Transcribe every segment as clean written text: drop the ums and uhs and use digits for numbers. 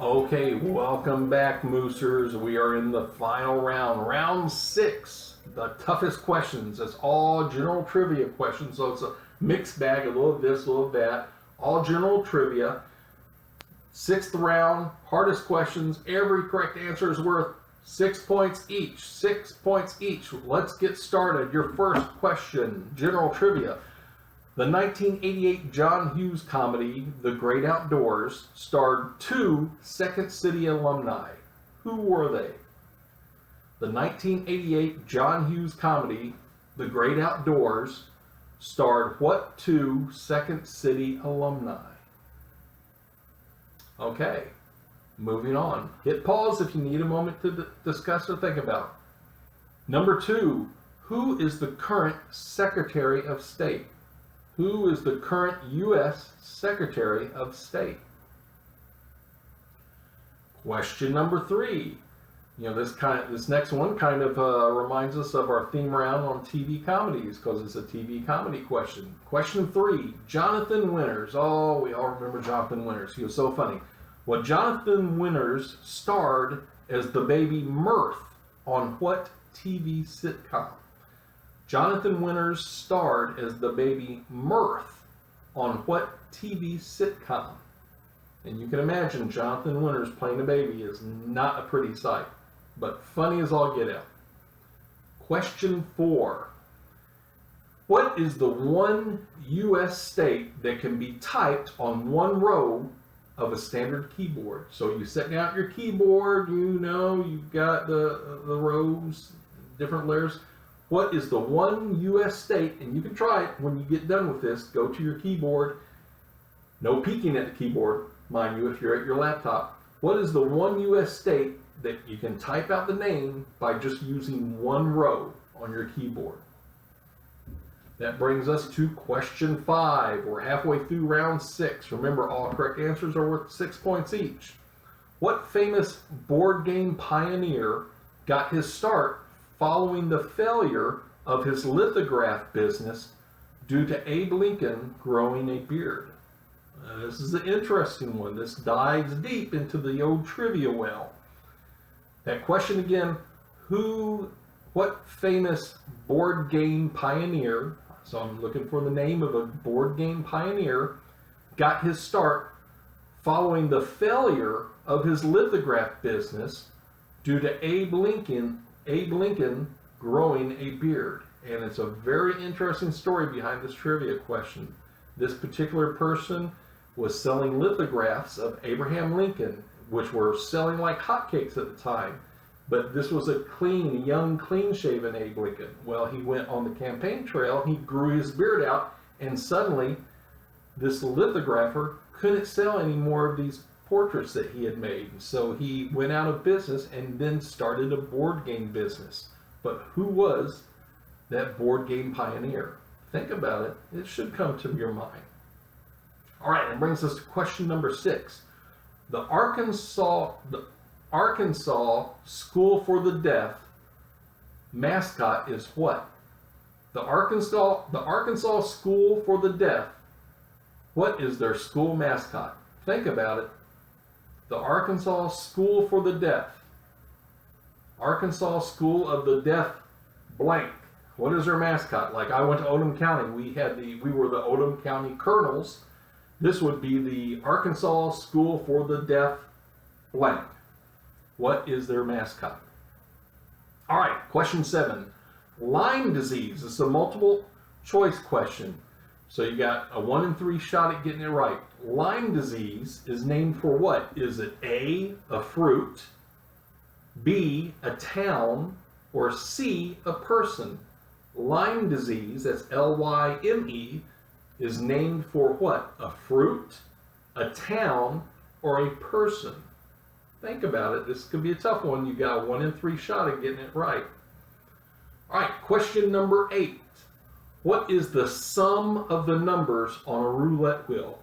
Okay, welcome back, Moosers. We are in the final round, round 6. The toughest questions. It's all general trivia questions, so it's a mixed bag, a little of this, a little of that. All general trivia. 6th round, hardest questions. Every correct answer is worth 6 points each. 6 points each. Let's get started. Your first question, general trivia. The 1988 John Hughes comedy, The Great Outdoors, starred 2 Second City alumni. Who were they? The 1988 John Hughes comedy, The Great Outdoors, starred what 2 Second City alumni? Okay, moving on. Hit pause if you need a moment to discuss or think about. Number 2, who is the current Secretary of State? Who is the current U.S. Secretary of State? Question number 3. This next one kind of reminds us of our theme round on TV comedies because it's a TV comedy question. Question 3. Jonathan Winters. Oh, we all remember Jonathan Winters. He was so funny. Well, Jonathan Winters starred as the baby Mirth on what TV sitcom? Jonathan Winters starred as the baby Mirth on what TV sitcom? And you can imagine Jonathan Winters playing a baby is not a pretty sight, but funny as all get out. Question 4. What is the one U.S. state that can be typed on one row of a standard keyboard? So you set down your keyboard, you've got the rows, different layers. What is the one U.S. state, and you can try it when you get done with this, go to your keyboard, no peeking at the keyboard, mind you, if you're at your laptop. What is the one U.S. state that you can type out the name by just using one row on your keyboard? That brings us to question 5. We're halfway through round 6. Remember, all correct answers are worth 6 points each. What famous board game pioneer got his start following the failure of his lithograph business due to Abe Lincoln growing a beard? This is an interesting one. This dives deep into the old trivia well. That question again, what famous board game pioneer, so I'm looking for the name of a board game pioneer, got his start following the failure of his lithograph business due to Abe Lincoln growing a beard? And it's a very interesting story behind this trivia question. This particular person was selling lithographs of Abraham Lincoln, which were selling like hotcakes at the time. But this was a young, clean-shaven Abe Lincoln. Well, he went on the campaign trail, he grew his beard out, and suddenly this lithographer couldn't sell any more of these portraits that he had made. So he went out of business and then started a board game business. But who was that board game pioneer? Think about it. It should come to your mind. All right, that brings us to question number 6. The Arkansas School for the Deaf mascot is what? The Arkansas School for the Deaf, what is their school mascot? Think about it. The Arkansas School for the Deaf. Arkansas School of the Deaf blank. What is their mascot? Like I went to Odom County. We were the Odom County Colonels. This would be the Arkansas School for the Deaf blank. What is their mascot? All right, question 7. Lyme disease. This is a multiple choice question. So you got a 1 in 3 shot at getting it right. Lyme disease is named for what? Is it A, a fruit, B, a town, or C, a person? Lyme disease, that's Lyme, is named for what? A fruit, a town, or a person? Think about it. This could be a tough one. You got a 1 in 3 shot at getting it right. All right, question number 8. What is the sum of the numbers on a roulette wheel?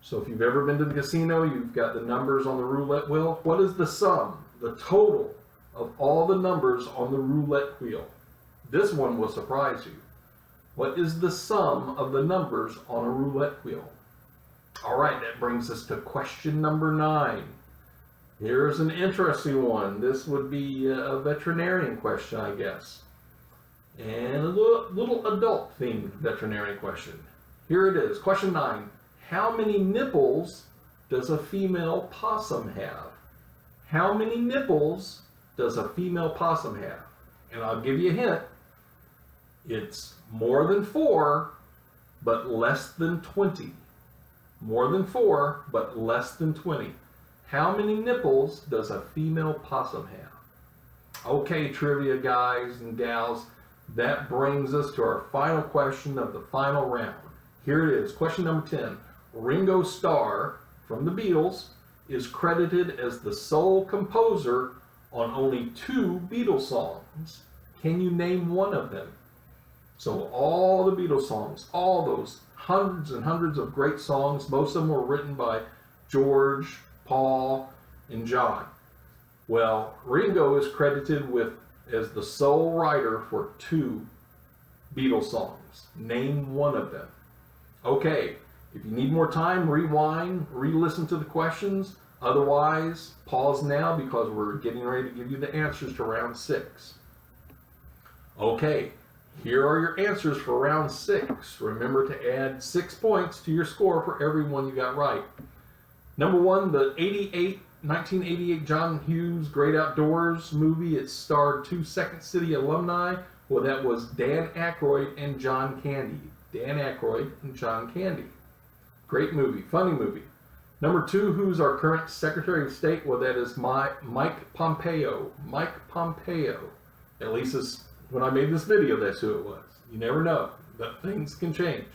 So if you've ever been to the casino, you've got the numbers on the roulette wheel. What is the sum, the total of all the numbers on the roulette wheel? This one will surprise you. What is the sum of the numbers on a roulette wheel? All right, that brings us to question number 9. Here's an interesting one. This would be a veterinarian question, I guess. And a little adult-themed veterinarian question. Here it is. Question 9. How many nipples does a female possum have? How many nipples does a female possum have? And I'll give you a hint. It's more than 4, but less than 20. More than 4, but less than 20. How many nipples does a female possum have? Okay, trivia guys and gals, that brings us to our final question of the final round. Here it is, question number 10. Ringo Starr from the Beatles is credited as the sole composer on only 2 Beatles songs. Can you name one of them? So all the Beatles songs, all those hundreds and hundreds of great songs, most of them were written by George, Paul, and John. Well, Ringo is credited as the sole writer for 2 Beatles songs. Name one of them. Okay, if you need more time, rewind, re-listen to the questions. Otherwise, pause now because we're getting ready to give you the answers to round 6. Okay, here are your answers for round 6. Remember to add 6 points to your score for every one you got right. Number 1, the 1988 John Hughes Great Outdoors movie. It starred 2 Second City alumni. Well, that was Dan Aykroyd and John Candy. Dan Aykroyd and John Candy. Great movie, funny movie. Number 2, who's our current Secretary of State? Well, that is Mike Pompeo. Mike Pompeo. At least when I made this video, that's who it was. You never know, but things can change.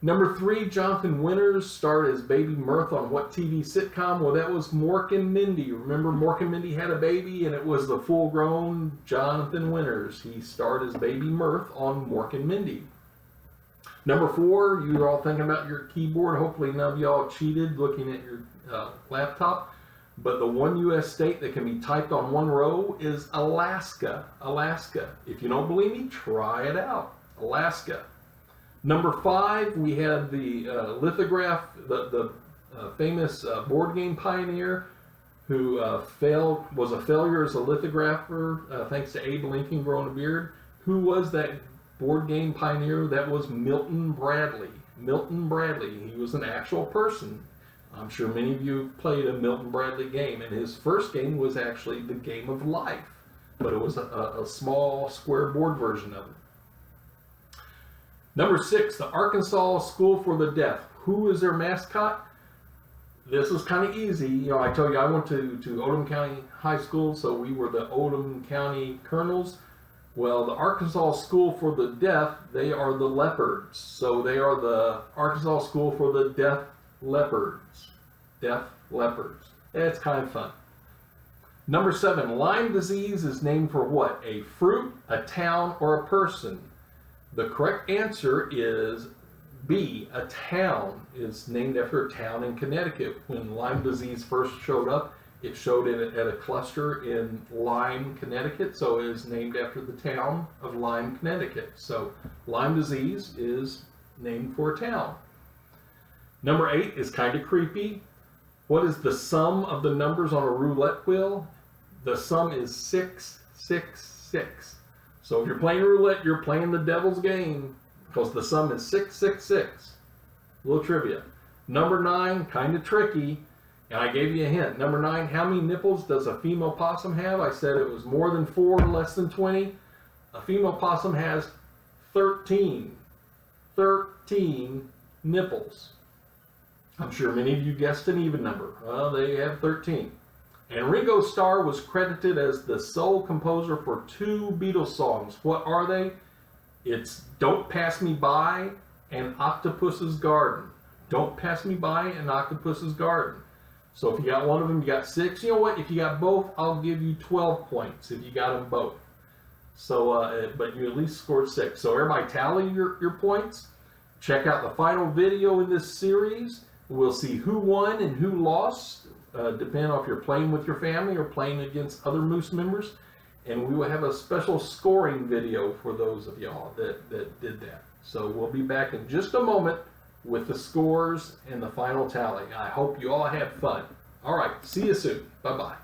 Number 3, Jonathan Winters starred as Baby Mirth on what TV sitcom? Well, that was Mork and Mindy. Remember Mork and Mindy had a baby, and it was the full-grown Jonathan Winters. He starred as Baby Mirth on Mork and Mindy. Number 4, you're all thinking about your keyboard. Hopefully none of y'all cheated looking at your laptop. But the one U.S. state that can be typed on one row is Alaska. Alaska. If you don't believe me, try it out. Alaska. Number 5, we had the lithograph, the famous board game pioneer who was a failure as a lithographer thanks to Abe Lincoln growing a beard. Who was that board game pioneer? That was Milton Bradley. Milton Bradley. He was an actual person. I'm sure many of you have played a Milton Bradley game, and his first game was actually the Game of Life, but it was a small square board version of it. Number 6, the Arkansas School for the Deaf. Who is their mascot? This is kind of easy. You know, I told you I went to Odom County High School, so we were the Odom County Colonels. Well, the Arkansas School for the Deaf, they are the Leopards. So they are the Arkansas School for the Deaf Leopards. Deaf Leopards. It's kind of fun. Number 7, Lyme disease is named for what? A fruit, a town, or a person? The correct answer is B. A town is named after a town in Connecticut. When Lyme disease first showed up, it showed at a cluster in Lyme, Connecticut, so it is named after the town of Lyme, Connecticut. So Lyme disease is named for a town. Number 8 is kind of creepy. What is the sum of the numbers on a roulette wheel? The sum is 666. So if you're playing roulette, you're playing the devil's game because the sum is 666. Little trivia. Number 9, kind of tricky, and I gave you a hint. Number 9, how many nipples does a female possum have? I said it was more than 4, less than 20. A female possum has 13. 13 nipples. I'm sure many of you guessed an even number. Well, they have 13. And Ringo Starr was credited as the sole composer for 2 Beatles songs. What are they? It's Don't Pass Me By and Octopus's Garden. Don't Pass Me By and Octopus's Garden. So if you got one of them, you got 6. You know what? If you got both, I'll give you 12 points if you got them both. So, but you at least scored 6. So everybody tally your points. Check out the final video in this series. We'll see who won and who lost. Depending on if you're playing with your family or playing against other Moose members. And we will have a special scoring video for those of y'all that did that. So we'll be back in just a moment with the scores and the final tally. I hope you all had fun. All right. See you soon. Bye-bye.